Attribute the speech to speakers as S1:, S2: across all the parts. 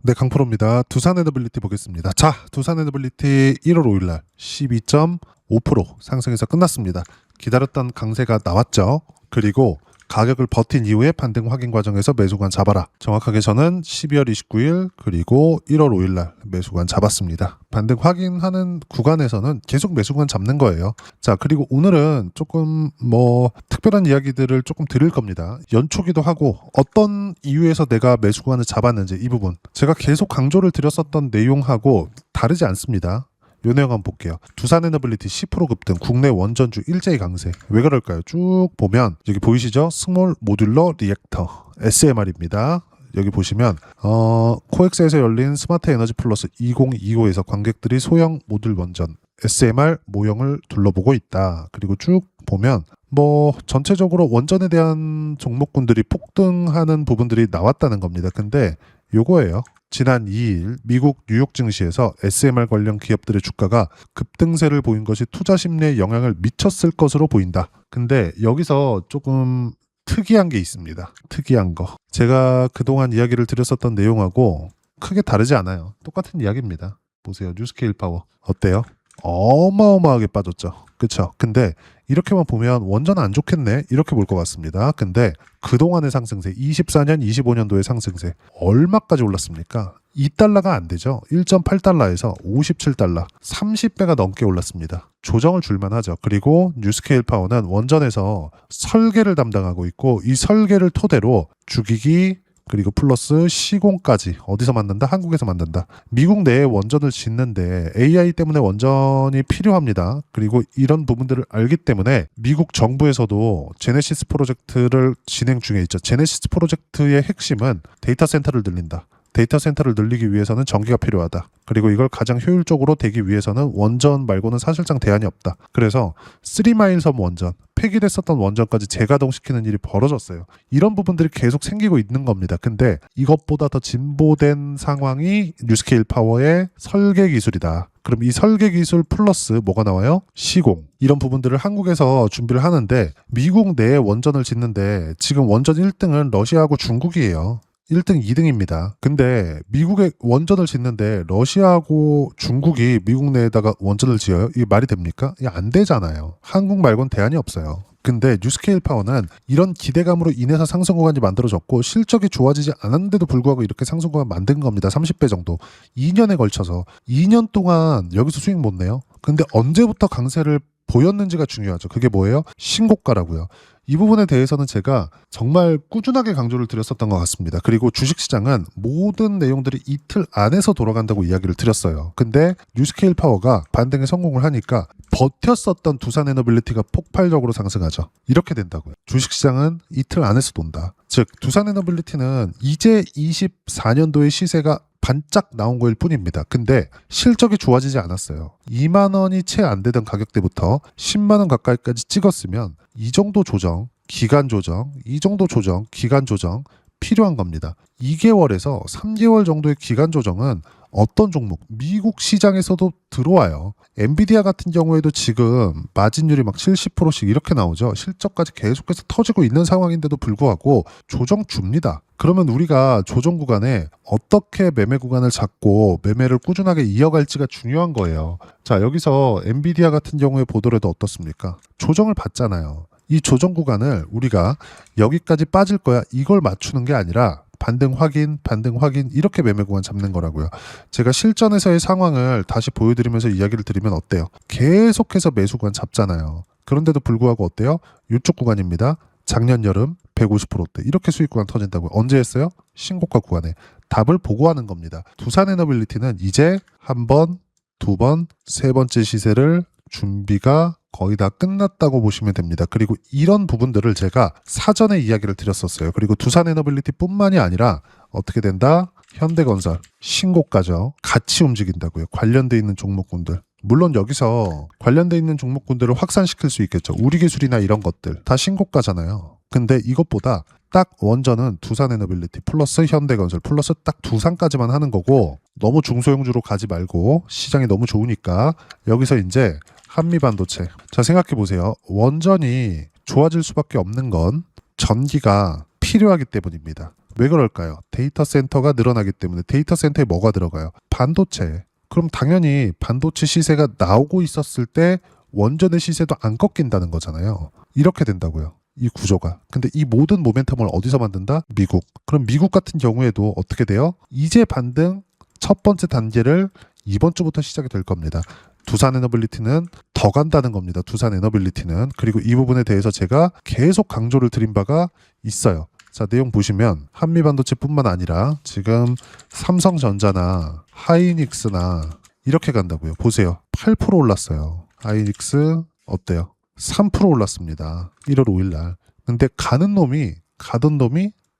S1: 네, 강프로입니다. 두산에너빌리티 보겠습니다. 자, 두산에너빌리티 1월 5일날 12.5% 상승해서 끝났습니다. 기다렸던 강세가 나왔죠. 그리고 가격을 버틴 이후에 반등 확인 과정에서 매수관 잡아라. 정확하게 저는 12월 29일 그리고 1월 5일날 매수관 잡았습니다. 반등 확인하는 구간에서는 계속 매수관 잡는 거예요. 자, 그리고 오늘은 조금 특별한 이야기들을 조금 드릴 겁니다. 연초기도 하고 어떤 이유에서 내가 매수관을 잡았는지 이 부분 제가 계속 강조를 드렸었던 내용하고 다르지 않습니다. 요 내용 한번 볼게요. 두산에너빌리티 10% 급등, 국내 원전주 일제히 강세. 왜 그럴까요? 쭉 보면 여기 보이시죠? 스몰 모듈러 리액터 SMR입니다. 여기 보시면 코엑스에서 열린 스마트 에너지 플러스 2025에서 관객들이 소형 모듈 원전 SMR 모형을 둘러보고 있다. 그리고 쭉 보면 전체적으로 원전에 대한 종목군들이 폭등하는 부분들이 나왔다는 겁니다. 근데 요거예요. 지난 2일 미국 뉴욕 증시에서 SMR 관련 기업들의 주가가 급등세를 보인 것이 투자 심리에 영향을 미쳤을 것으로 보인다. 근데 여기서 조금 특이한 게 있습니다. 특이한 거. 제가 그동안 이야기를 드렸었던 내용하고 크게 다르지 않아요. 똑같은 이야기입니다. 보세요. 뉴스케일 파워. 어때요? 어마어마하게 빠졌죠. 그쵸? 근데 이렇게만 보면 원전 안 좋겠네 이렇게 볼 것 같습니다. 근데 그동안의 상승세 24년 25년도의 상승세 얼마까지 올랐습니까? 2달러가 안 되죠. 1.8달러에서 57달러 30배가 넘게 올랐습니다. 조정을 줄만 하죠. 그리고 뉴스케일 파워는 원전에서 설계를 담당하고 있고 이 설계를 토대로 죽이기 그리고 플러스 시공까지 어디서 만든다? 한국에서 만든다. 미국 내에 원전을 짓는데 AI 때문에 원전이 필요합니다. 그리고 이런 부분들을 알기 때문에 미국 정부에서도 제네시스 프로젝트를 진행 중에 있죠. 제네시스 프로젝트의 핵심은 데이터 센터를 늘린다. 데이터 센터를 늘리기 위해서는 전기가 필요하다. 그리고 이걸 가장 효율적으로 되기 위해서는 원전 말고는 사실상 대안이 없다. 그래서 3마일 섬 원전, 폐기됐었던 원전까지 재가동시키는 일이 벌어졌어요. 이런 부분들이 계속 생기고 있는 겁니다. 근데 이것보다 더 진보된 상황이 뉴스케일 파워의 설계 기술이다. 그럼 이 설계 기술 플러스 뭐가 나와요? 시공. 이런 부분들을 한국에서 준비를 하는데 미국 내에 원전을 짓는데 지금 원전 1등은 러시아하고 중국이에요. 1등, 2등입니다. 근데 미국에 원전을 짓는데 러시아하고 중국이 미국 내에다가 원전을 지어요? 이게 말이 됩니까? 이게 안 되잖아요. 한국 말고는 대안이 없어요. 근데 뉴스케일 파워는 이런 기대감으로 인해서 상승 구간이 만들어졌고 실적이 좋아지지 않았는데도 불구하고 이렇게 상승 구간 만든 겁니다. 30배 정도. 2년에 걸쳐서. 2년 동안 여기서 수익 못 내요? 근데 언제부터 강세를 보였는지가 중요하죠. 그게 뭐예요? 신고가라고요. 이 부분에 대해서는 제가 정말 꾸준하게 강조를 드렸었던 것 같습니다. 그리고 주식시장은 모든 내용들이 이틀 안에서 돌아간다고 이야기를 드렸어요. 근데 뉴스케일 파워가 반등에 성공을 하니까 버텼었던 두산에너빌리티가 폭발적으로 상승하죠. 이렇게 된다고요. 주식시장은 이틀 안에서 돈다. 즉 두산에너빌리티는 이제 24년도의 시세가 반짝 나온 거일 뿐입니다. 근데 실적이 좋아지지 않았어요. 2만 원이 채 안 되던 가격대부터 10만 원 가까이까지 찍었으면 이 정도 조정, 기간 조정, 이 정도 조정, 기간 조정 필요한 겁니다. 2개월에서 3개월 정도의 기간 조정은 어떤 종목, 미국 시장에서도 들어와요. 엔비디아 같은 경우에도 지금 마진율이 막 70%씩 이렇게 나오죠. 실적까지 계속해서 터지고 있는 상황인데도 불구하고 조정 줍니다. 그러면 우리가 조정 구간에 어떻게 매매 구간을 잡고 매매를 꾸준하게 이어갈지가 중요한 거예요. 자, 여기서 엔비디아 같은 경우에 보더라도 어떻습니까? 조정을 받잖아요. 이 조정 구간을 우리가 여기까지 빠질 거야 이걸 맞추는 게 아니라 반등 확인 이렇게 매매 구간 잡는 거라고요. 제가 실전에서의 상황을 다시 보여드리면서 이야기를 드리면 어때요? 계속해서 매수 구간 잡잖아요. 그런데도 불구하고 어때요? 이쪽 구간입니다. 작년 여름 150%대 이렇게 수익 구간 터진다고요. 언제 했어요? 신고가 구간에. 답을 보고하는 겁니다. 두산에너빌리티는 이제 한 번, 두 번, 세 번째 시세를 준비가 거의 다 끝났다고 보시면 됩니다. 그리고 이런 부분들을 제가 사전에 이야기를 드렸었어요. 그리고 두산에너빌리티 뿐만이 아니라 어떻게 된다? 현대건설, 신고가죠. 같이 움직인다고요. 관련돼 있는 종목군들. 물론 여기서 관련돼 있는 종목군들을 확산시킬 수 있겠죠. 우리기술이나 이런 것들 다 신고가잖아요. 근데 이것보다 딱 원전은 두산에너빌리티 플러스 현대건설 플러스 딱 두산까지만 하는 거고 너무 중소형주로 가지 말고 시장이 너무 좋으니까 여기서 이제 한미반도체. 자, 생각해 보세요. 원전이 좋아질 수밖에 없는 건 전기가 필요하기 때문입니다. 왜 그럴까요? 데이터 센터가 늘어나기 때문에. 데이터 센터에 뭐가 들어가요? 반도체. 그럼 당연히 반도체 시세가 나오고 있었을 때 원전의 시세도 안 꺾인다는 거잖아요. 이렇게 된다고요. 이 구조가. 근데 이 모든 모멘텀을 어디서 만든다? 미국. 그럼 미국 같은 경우에도 어떻게 돼요? 이제 반등 첫 번째 단계를 이번 주부터 시작이 될 겁니다. 두산 에너빌리티는 더 간다는 겁니다. 두산 에너빌리티는. 그리고 이 부분에 대해서 제가 계속 강조를 드린 바가 있어요. 자, 내용 보시면 한미반도체뿐만 아니라 지금 삼성전자나 하이닉스나 이렇게 간다고요. 보세요. 8% 올랐어요. 하이닉스 어때요? 3% 올랐습니다. 1월 5일 날. 근데 가던 놈이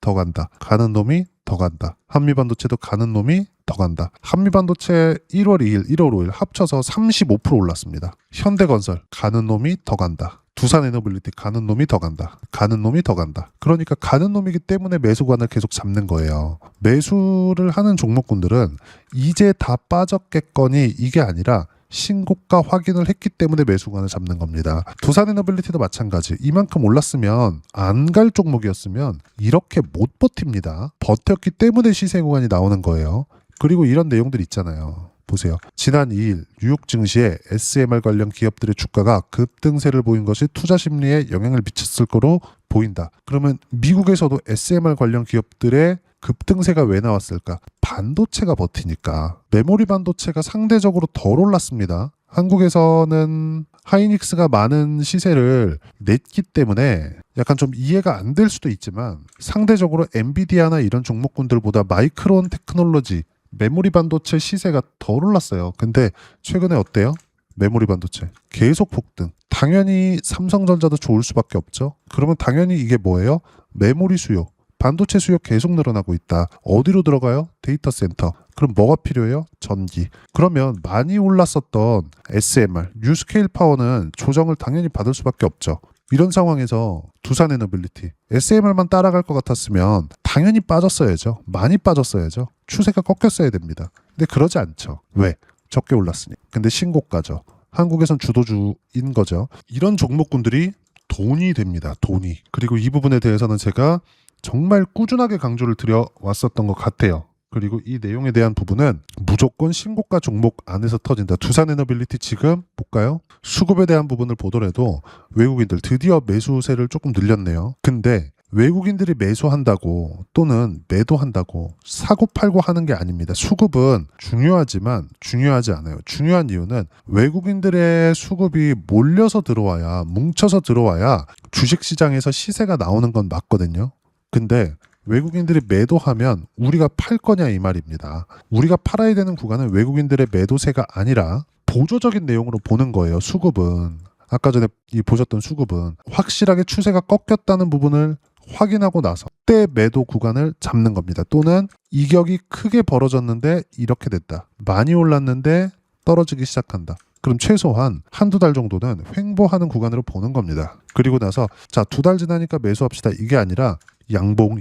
S1: 더 간다. 가는 놈이 더 간다. 한미반도체도 가는 놈이 더 간다. 한미반도체 1월 2일, 1월 5일 합쳐서 35% 올랐습니다. 현대건설 가는 놈이 더 간다. 두산 에너빌리티 가는 놈이 더 간다. 가는 놈이 더 간다. 그러니까 가는 놈이기 때문에 매수관을 계속 잡는 거예요. 매수를 하는 종목군들은 이제 다 빠졌겠거니 이게 아니라 신고가 확인을 했기 때문에 매수관을 잡는 겁니다. 두산 에너빌리티도 마찬가지. 이만큼 올랐으면 안 갈 종목이었으면 이렇게 못 버팁니다. 버텼기 때문에 시세 구간이 나오는 거예요. 그리고 이런 내용들 있잖아요. 보세요. 지난 2일 뉴욕 증시에 SMR 관련 기업들의 주가가 급등세를 보인 것이 투자 심리에 영향을 미쳤을 거로 보인다. 그러면 미국에서도 SMR 관련 기업들의 급등세가 왜 나왔을까? 반도체가 버티니까. 메모리 반도체가 상대적으로 덜 올랐습니다. 한국에서는 하이닉스가 많은 시세를 냈기 때문에 약간 좀 이해가 안 될 수도 있지만 상대적으로 엔비디아나 이런 종목군들보다 마이크론 테크놀로지 메모리 반도체 시세가 덜 올랐어요. 근데 최근에 어때요? 메모리 반도체 계속 폭등. 당연히 삼성전자도 좋을 수밖에 없죠. 그러면 당연히 이게 뭐예요? 메모리 수요. 반도체 수요 계속 늘어나고 있다. 어디로 들어가요? 데이터 센터. 그럼 뭐가 필요해요? 전기. 그러면 많이 올랐었던 SMR, 뉴스케일 파워는 조정을 당연히 받을 수밖에 없죠. 이런 상황에서 두산 에너빌리티, SMR만 따라갈 것 같았으면 당연히 빠졌어야죠. 많이 빠졌어야죠. 추세가 꺾였어야 됩니다. 근데 그러지 않죠. 왜? 적게 올랐으니. 근데 신고가죠. 한국에선 주도주인 거죠. 이런 종목군들이 돈이 됩니다. 돈이. 그리고 이 부분에 대해서는 제가 정말 꾸준하게 강조를 드려왔었던 것 같아요. 그리고 이 내용에 대한 부분은 무조건 신고가 종목 안에서 터진다. 두산 에너빌리티 지금 볼까요? 수급에 대한 부분을 보더라도 외국인들 드디어 매수세를 조금 늘렸네요. 근데 외국인들이 매수한다고 또는 매도한다고 사고 팔고 하는 게 아닙니다. 수급은 중요하지만 중요하지 않아요. 중요한 이유는 외국인들의 수급이 몰려서 들어와야, 뭉쳐서 들어와야 주식시장에서 시세가 나오는 건 맞거든요. 근데 외국인들이 매도하면 우리가 팔 거냐 이 말입니다. 우리가 팔아야 되는 구간은 외국인들의 매도세가 아니라 보조적인 내용으로 보는 거예요. 수급은. 아까 전에 보셨던 수급은 확실하게 추세가 꺾였다는 부분을 확인하고 나서 그때 매도 구간을 잡는 겁니다. 또는 이격이 크게 벌어졌는데 이렇게 됐다. 많이 올랐는데 떨어지기 시작한다. 그럼 최소한 한두 달 정도는 횡보하는 구간으로 보는 겁니다. 그리고 나서 자, 2달 지나니까 매수합시다. 이게 아니라 양봉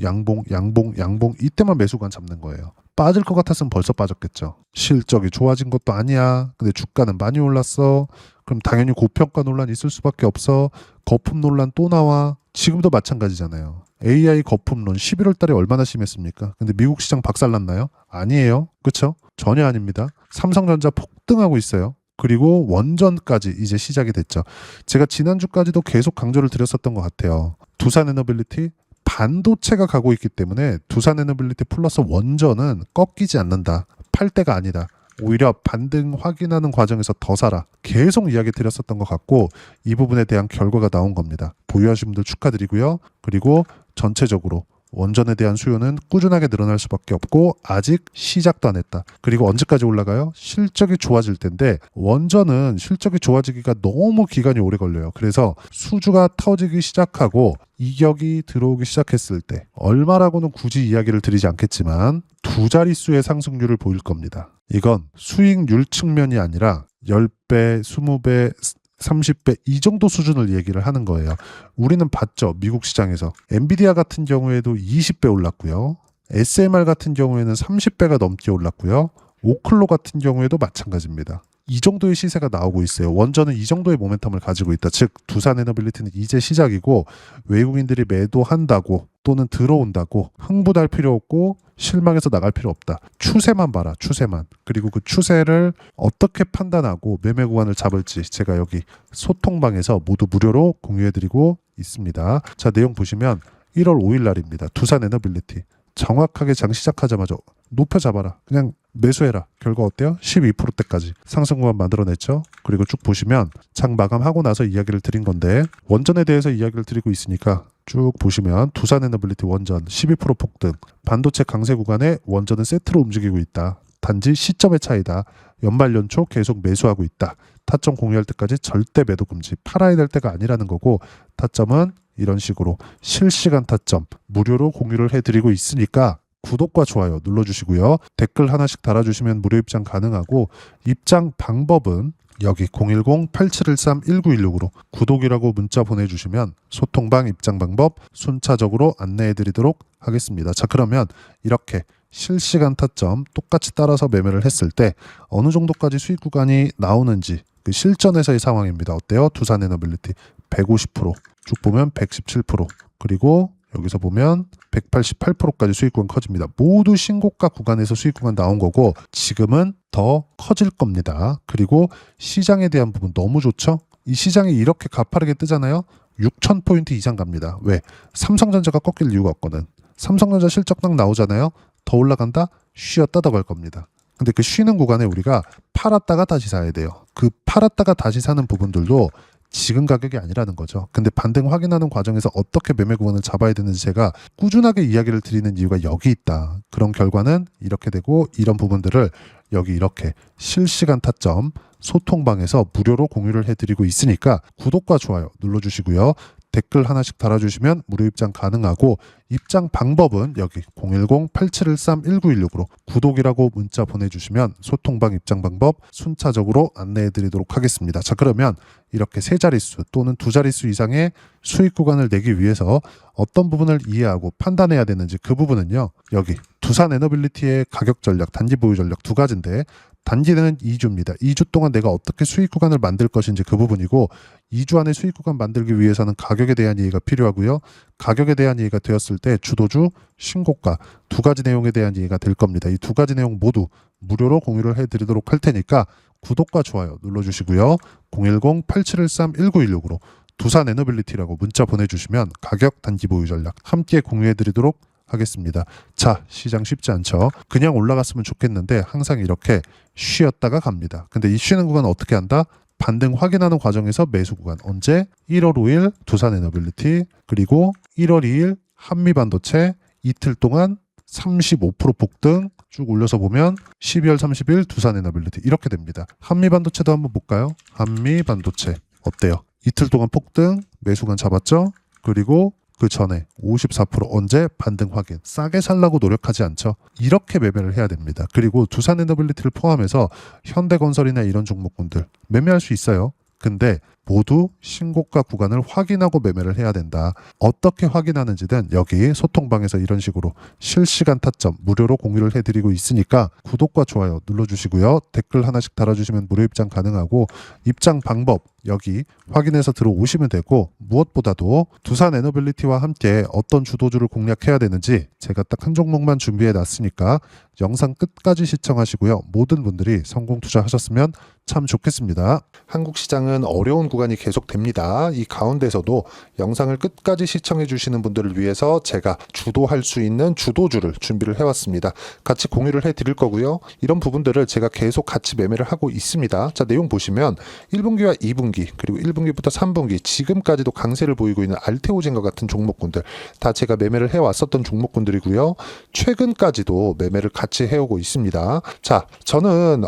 S1: 이때만 매수관 잡는 거예요. 빠질 것 같았으면 벌써 빠졌겠죠. 실적이 좋아진 것도 아니야. 근데 주가는 많이 올랐어. 그럼 당연히 고평가 논란 있을 수밖에 없어. 거품 논란 또 나와. 지금도 마찬가지잖아요. AI 거품론 11월 달에 얼마나 심했습니까? 근데 미국 시장 박살났나요? 아니에요. 그렇죠? 전혀 아닙니다. 삼성전자 폭등하고 있어요. 그리고 원전까지 이제 시작이 됐죠. 제가 지난주까지도 계속 강조를 드렸었던 것 같아요. 두산 에너빌리티 반도체가 가고 있기 때문에 두산 에너빌리티 플러스 원전은 꺾이지 않는다. 팔 때가 아니다. 오히려 반등 확인하는 과정에서 더 사라. 계속 이야기 드렸었던 것 같고 이 부분에 대한 결과가 나온 겁니다. 보유하신 분들 축하드리고요. 그리고 전체적으로 원전에 대한 수요는 꾸준하게 늘어날 수밖에 없고 아직 시작도 안 했다. 그리고 언제까지 올라가요? 실적이 좋아질 텐데 원전은 실적이 좋아지기가 너무 기간이 오래 걸려요. 그래서 수주가 터지기 시작하고 이격이 들어오기 시작했을 때 얼마라고는 굳이 이야기를 드리지 않겠지만 두 자릿수의 상승률을 보일 겁니다. 이건 수익률 측면이 아니라 10배, 20배, 30배 이 정도 수준을 얘기를 하는 거예요. 우리는 봤죠. 미국 시장에서. 엔비디아 같은 경우에도 20배 올랐고요. SMR 같은 경우에는 30배가 넘게 올랐고요. 오클로 같은 경우에도 마찬가지입니다. 이 정도의 시세가 나오고 있어요. 원전은 이 정도의 모멘텀을 가지고 있다. 즉 두산 에너빌리티는 이제 시작이고 외국인들이 매도한다고 또는 들어온다고 흥분할 필요 없고 실망해서 나갈 필요 없다. 추세만 봐라. 추세만. 그리고 그 추세를 어떻게 판단하고 매매 구간을 잡을지 제가 여기 소통방에서 모두 무료로 공유해드리고 있습니다. 자, 내용 보시면 1월 5일 날입니다. 두산 에너빌리티. 정확하게 장 시작하자마자 높여 잡아라. 그냥 매수해라. 결과 어때요? 12%대까지 상승 구간 만들어냈죠. 그리고 쭉 보시면 장 마감하고 나서 이야기를 드린 건데 원전에 대해서 이야기를 드리고 있으니까 쭉 보시면 두산 에너빌리티 원전 12% 폭등. 반도체 강세 구간에 원전은 세트로 움직이고 있다. 단지 시점의 차이다. 연말 연초 계속 매수하고 있다. 타점 공유할 때까지 절대 매도 금지. 팔아야 될 때가 아니라는 거고 타점은 이런 식으로 실시간 타점 무료로 공유를 해드리고 있으니까 구독과 좋아요 눌러주시고요. 댓글 하나씩 달아주시면 무료 입장 가능하고 입장 방법은 여기 010-8713-1916으로 구독이라고 문자 보내주시면 소통방 입장 방법 순차적으로 안내해드리도록 하겠습니다. 자, 그러면 이렇게 실시간 타점 똑같이 따라서 매매를 했을 때 어느 정도까지 수익 구간이 나오는지 그 실전에서의 상황입니다. 어때요? 두산 에너빌리티 150%, 쭉 보면 117%, 그리고 여기서 보면 188%까지 수익 구간 커집니다. 모두 신고가 구간에서 수익 구간 나온 거고 지금은 더 커질 겁니다. 그리고 시장에 대한 부분 너무 좋죠? 이 시장이 이렇게 가파르게 뜨잖아요. 6,000포인트 이상 갑니다. 왜? 삼성전자가 꺾일 이유가 없거든. 삼성전자 실적 딱 나오잖아요. 더 올라간다? 쉬었다 더 갈 겁니다. 근데 그 쉬는 구간에 우리가 팔았다가 다시 사야 돼요. 그 팔았다가 다시 사는 부분들도 지금 가격이 아니라는 거죠. 근데 반등 확인하는 과정에서 어떻게 매매 구간을 잡아야 되는지 제가 꾸준하게 이야기를 드리는 이유가 여기 있다. 그런 결과는 이렇게 되고 이런 부분들을 여기 이렇게 실시간 타점 소통방에서 무료로 공유를 해드리고 있으니까 구독과 좋아요 눌러주시고요. 댓글 하나씩 달아주시면 무료 입장 가능하고 입장 방법은 여기 010-8713-1916으로 구독이라고 문자 보내주시면 소통방 입장 방법 순차적으로 안내해드리도록 하겠습니다. 자, 그러면 이렇게 세 자릿수 또는 두 자릿수 이상의 수익 구간을 내기 위해서 어떤 부분을 이해하고 판단해야 되는지 그 부분은요. 여기 두산 에너빌리티의 가격 전략, 단기 보유 전략 두 가지인데 단기는 2주입니다. 2주 동안 내가 어떻게 수익 구간을 만들 것인지 그 부분이고 2주 안에 수익 구간 만들기 위해서는 가격에 대한 이해가 필요하고요. 가격에 대한 이해가 되었을 때 주도주, 신고가 두 가지 내용에 대한 이해가 될 겁니다. 이 두 가지 내용 모두 무료로 공유를 해드리도록 할 테니까 구독과 좋아요 눌러주시고요. 010-8713-1916으로 두산 에너빌리티라고 문자 보내주시면 가격 단기 보유 전략 함께 공유해드리도록 하겠습니다. 자, 시장 쉽지 않죠. 그냥 올라갔으면 좋겠는데 항상 이렇게 쉬었다가 갑니다. 근데 이 쉬는 구간은 어떻게 한다? 반등 확인하는 과정에서 매수 구간. 언제? 1월 5일 두산 에너빌리티 그리고 1월 2일 한미반도체 이틀 동안 35% 폭등 쭉 올려서 보면 12월 30일 두산 에너빌리티 이렇게 됩니다. 한미반도체도 한번 볼까요? 한미반도체 어때요? 이틀 동안 폭등 매수간 잡았죠? 그리고 그 전에 54% 언제 반등 확인 싸게 살라고 노력하지 않죠. 이렇게 매매를 해야 됩니다. 그리고 두산 에너빌리티를 포함해서 현대건설이나 이런 종목군들 매매할 수 있어요. 근데 모두 신고가 구간을 확인하고 매매를 해야 된다. 어떻게 확인하는지는 여기 소통방에서 이런 식으로 실시간 타점 무료로 공유를 해드리고 있으니까 구독과 좋아요 눌러주시고요. 댓글 하나씩 달아주시면 무료 입장 가능하고 입장 방법 여기 확인해서 들어오시면 되고 무엇보다도 두산 에너빌리티와 함께 어떤 주도주를 공략해야 되는지 제가 딱 한 종목만 준비해 놨으니까 영상 끝까지 시청하시고요. 모든 분들이 성공 투자하셨으면 참 좋겠습니다. 한국 시장은 어려운 구간이 계속됩니다. 이 가운데서도 영상을 끝까지 시청해 주시는 분들을 위해서 제가 주도할 수 있는 주도주를 준비를 해왔습니다. 같이 공유를 해드릴 거고요. 이런 부분들을 제가 계속 같이 매매를 하고 있습니다. 자, 내용 보시면 1분기와 2분기 그리고 1분기부터 3분기 지금까지도 강세를 보이고 있는 알테오젠과 같은 종목군들 다 제가 매매를 해왔었던 종목군들이고요. 최근까지도 매매를 같이 해오고 있습니다. 자, 저는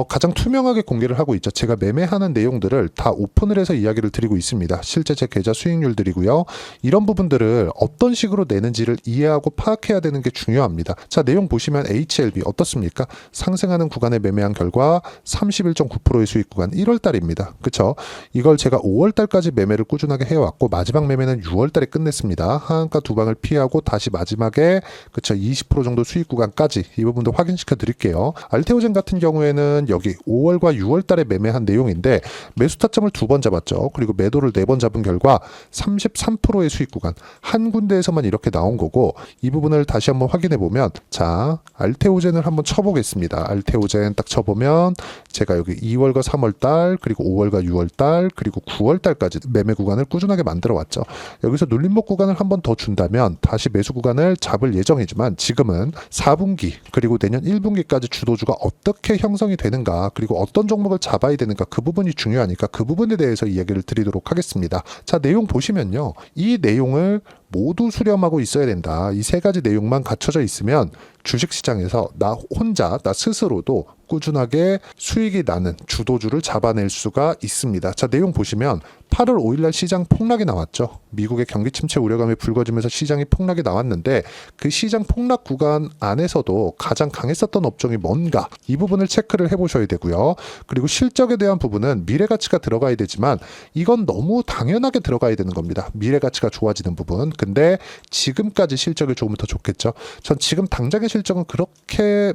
S1: 가장 투명하게 공개를 하고 있죠. 제가 매매하는 내용들을 다 오픈을 해서 이야기를 드리고 있습니다. 실제 제 계좌 수익률들이고요. 이런 부분들을 어떤 식으로 내는지를 이해하고 파악해야 되는 게 중요합니다. 자, 내용 보시면 HLB 어떻습니까? 상승하는 구간에 매매한 결과 31.9%의 수익 구간 1월달입니다. 그쵸? 이걸 제가 5월달까지 매매를 꾸준하게 해왔고 마지막 매매는 6월달에 끝냈습니다. 하한가 두 방을 피하고 다시 마지막에 그쵸 20% 정도 수익 구간까지 이 부분도 확인시켜 드릴게요. 알테오젠 같은 경우에는 여기 5월과 6월달에 매매한 내용인데 매수 타점을 두 번 4번 잡았죠. 그리고 매도를 4번 잡은 결과 33%의 수익 구간 한 군데에서만 이렇게 나온 거고, 이 부분을 다시 한번 확인해 보면, 자 알테오젠을 한번 쳐보겠습니다. 알테오젠 딱 쳐보면 제가 여기 2월과 3월달 그리고 5월과 6월달 그리고 9월달까지 매매 구간을 꾸준하게 만들어 왔죠. 여기서 눌림목 구간을 한번 더 준다면 다시 매수 구간을 잡을 예정이지만, 지금은 4분기 그리고 내년 1분기까지 주도주가 어떻게 형성이 되는가, 그리고 어떤 종목을 잡아야 되는가, 그 부분이 중요하니까 그 부분에 대해서 이야기를 드리도록 하겠습니다. 자, 내용 보시면요, 이 내용을 모두 수렴하고 있어야 된다. 이 3가지 내용만 갖춰져 있으면 주식시장에서 나 혼자, 나 스스로도 꾸준하게 수익이 나는 주도주를 잡아낼 수가 있습니다. 자, 내용 보시면 8월 5일날 시장 폭락이 나왔죠. 미국의 경기 침체 우려감이 불거지면서 시장이 폭락이 나왔는데, 그 시장 폭락 구간 안에서도 가장 강했었던 업종이 뭔가, 이 부분을 체크를 해보셔야 되고요. 그리고 실적에 대한 부분은 미래가치가 들어가야 되지만 이건 너무 당연하게 들어가야 되는 겁니다. 미래가치가 좋아지는 부분. 근데 지금까지 실적이 조금 더 좋겠죠. 전 지금 당장의 실적은 그렇게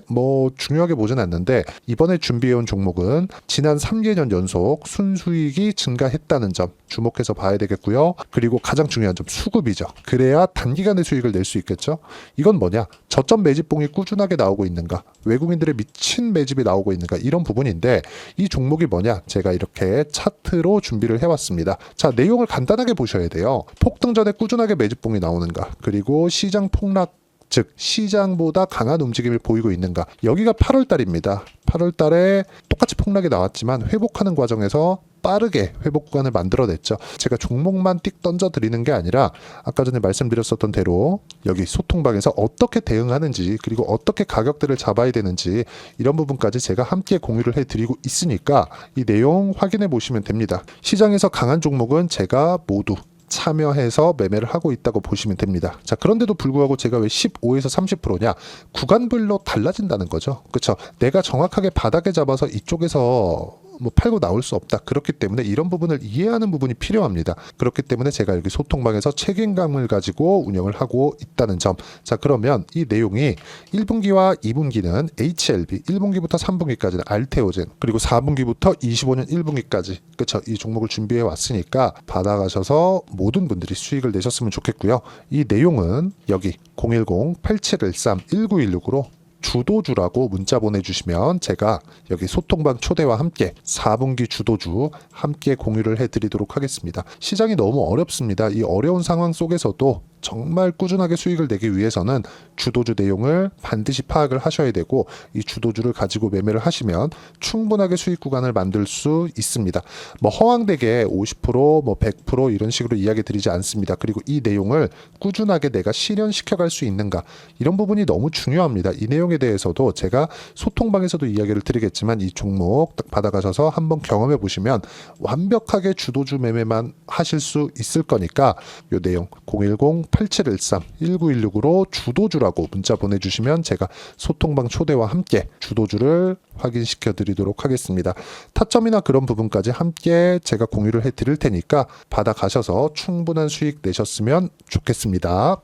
S1: 중요하게 보진 않는데, 이번에 준비해온 종목은 지난 3개년 연속 순수익이 증가했다는 점 주목해서 봐야 되겠고요. 그리고 가장 중요한 점, 수급이죠. 그래야 단기간에 수익을 낼 수 있겠죠. 이건 뭐냐, 저점 매집봉이 꾸준하게 나오고 있는가, 외국인들의 미친 매집이 나오고 있는가, 이런 부분인데, 이 종목이 뭐냐, 제가 이렇게 차트로 준비를 해왔습니다. 자, 내용을 간단하게 보셔야 돼요. 폭등 전에 꾸준하게 매집봉이 나오는가, 그리고 시장 폭락, 즉 시장보다 강한 움직임을 보이고 있는가. 여기가 8월 달입니다. 8월 달에 똑같이 폭락이 나왔지만 회복하는 과정에서 빠르게 회복 구간을 만들어냈죠. 제가 종목만 띡 던져 드리는 게 아니라 아까 전에 말씀드렸었던 대로 여기 소통방에서 어떻게 대응하는지, 그리고 어떻게 가격대를 잡아야 되는지, 이런 부분까지 제가 함께 공유를 해드리고 있으니까 이 내용 확인해 보시면 됩니다. 시장에서 강한 종목은 제가 모두 참여해서 매매를 하고 있다고 보시면 됩니다. 자, 그런데도 불구하고 제가 왜 15에서 30%냐? 구간별로 달라진다는 거죠. 그렇죠? 내가 정확하게 바닥에 잡아서 이쪽에서 팔고 나올 수 없다. 그렇기 때문에 이런 부분을 이해하는 부분이 필요합니다. 그렇기 때문에 제가 여기 소통방에서 책임감을 가지고 운영을 하고 있다는 점. 자, 그러면 이 내용이 1분기와 2분기는 HLB, 1분기부터 3분기까지는 알테오젠, 그리고 4분기부터 25년 1분기까지, 그렇죠? 이 종목을 준비해 왔으니까 받아가셔서 모든 분들이 수익을 내셨으면 좋겠고요. 이 내용은 여기 010-8713-1916으로 주도주라고 문자 보내주시면 제가 여기 소통방 초대와 함께 4분기 주도주 함께 공유를 해드리도록 하겠습니다. 시장이 너무 어렵습니다. 이 어려운 상황 속에서도 정말 꾸준하게 수익을 내기 위해서는 주도주 내용을 반드시 파악을 하셔야 되고, 이 주도주를 가지고 매매를 하시면 충분하게 수익 구간을 만들 수 있습니다. 허황되게 50%, 100% 이런 식으로 이야기 드리지 않습니다. 그리고 이 내용을 꾸준하게 내가 실현시켜 갈 수 있는가, 이런 부분이 너무 중요합니다. 이 내용에 대해서도 제가 소통방에서도 이야기를 드리겠지만, 이 종목 딱 받아가셔서 한번 경험해 보시면 완벽하게 주도주 매매만 하실 수 있을 거니까, 이 내용 010-8713-1916으로 주도주라고 문자 보내주시면 제가 소통방 초대와 함께 주도주를 확인시켜 드리도록 하겠습니다. 타점이나 그런 부분까지 함께 제가 공유를 해 드릴 테니까 받아가셔서 충분한 수익 내셨으면 좋겠습니다.